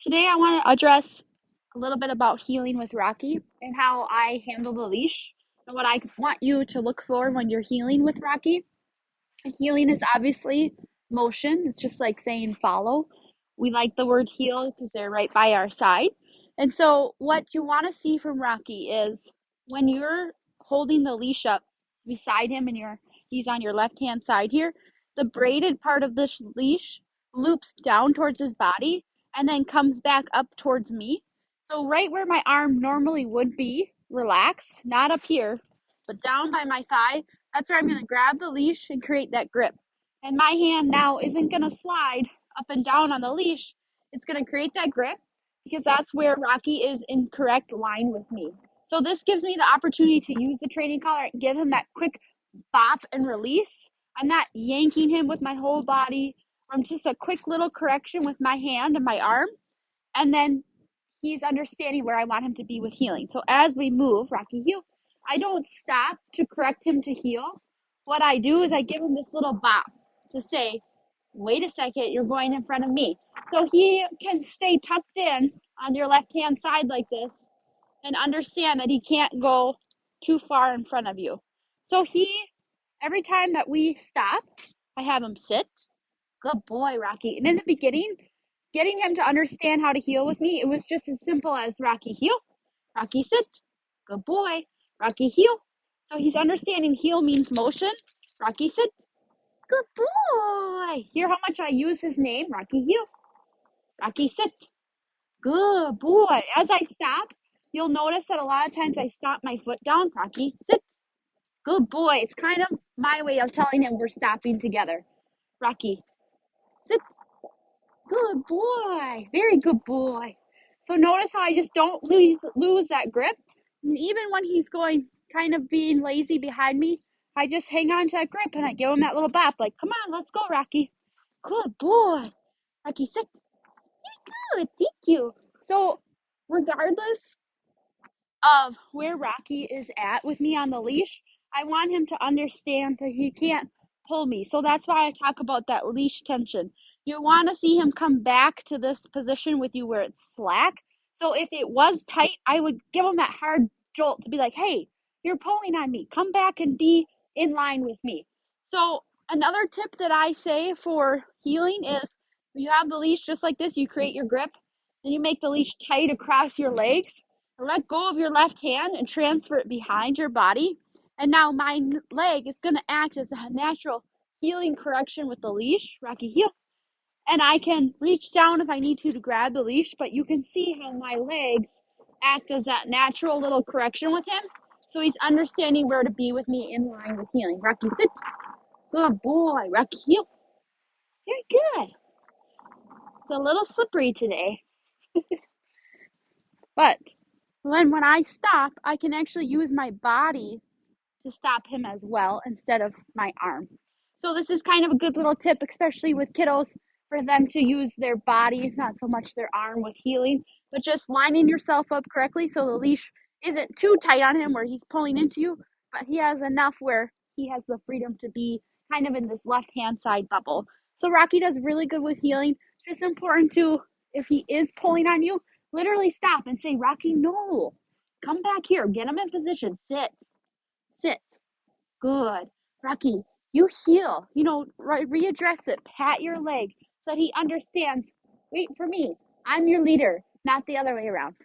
Today I want to address a little bit about heeling with Rocky and how I handle the leash and what I want you to look for when you're heeling with Rocky. Heeling is obviously motion. It's just like saying follow. We like the word heel because they're right by our side. And so what you want to see from Rocky is when you're holding the leash up beside him and he's on your left hand side here, the braided part of this leash loops down towards his body and then comes back up towards me. So right where my arm normally would be relaxed, not up here, but down by my thigh, that's where I'm going to grab the leash and create that grip. And my hand now isn't going to slide up and down on the leash. It's going to create that grip because that's where Rocky is in correct line with me. So this gives me the opportunity to use the training collar and give him that quick bop and release. I'm not yanking him with my whole body. I'm just a quick little correction with my hand and my arm. And then he's understanding where I want him to be with heeling. So as we move, Rocky heel, I don't stop to correct him to heel. What I do is I give him this little bop to say, wait a second, you're going in front of me. So he can stay tucked in on your left hand side like this and understand that he can't go too far in front of you. So every time that we stop, I have him sit. Good boy, Rocky. And in the beginning, getting him to understand how to heel with me, it was just as simple as Rocky heel, Rocky sit, good boy, Rocky heel. So he's understanding heel means motion, Rocky sit, good boy. Hear how much I use his name, Rocky heel, Rocky sit, good boy. As I stop, you'll notice that a lot of times I stop my foot down, Rocky sit, good boy. It's kind of my way of telling him we're stopping together. Rocky sit, good boy. Very good boy. So notice how I just don't lose that grip. And even when he's going kind of being lazy behind me, I just hang on to that grip and I give him that little bop like, come on, let's go, Rocky. Good boy. Rocky, sit. Good, thank you. So regardless of where Rocky is at with me on the leash, I want him to understand that he can't pull me. So that's why I talk about that leash tension. You want to see him come back to this position with you where it's slack. So if it was tight, I would give him that hard jolt to be like, hey, you're pulling on me. Come back and be in line with me. So another tip that I say for heeling is you have the leash just like this, you create your grip, then you make the leash tight across your legs. Let go of your left hand and transfer it behind your body. And now my leg is going to act as a natural heeling correction with the leash, Rocky heel. And I can reach down if I need to grab the leash, but you can see how my legs act as that natural little correction with him. So he's understanding where to be with me in line with heeling. Rocky sit. Good boy. Rocky heel. Very good. It's a little slippery today. But when I stop, I can actually use my body to stop him as well instead of my arm. So this is kind of a good little tip, especially with kiddos, for them to use their body, not so much their arm with heeling, but just lining yourself up correctly so the leash isn't too tight on him where he's pulling into you, but he has enough where he has the freedom to be kind of in this left hand side bubble. So Rocky does really good with heeling. It's just important to, if he is pulling on you, literally stop and say, Rocky, no, come back here, get him in position, sit. Sit. Good. Rocky, you heel. Readdress it. Pat your leg so that he understands. Wait for me. I'm your leader, not the other way around.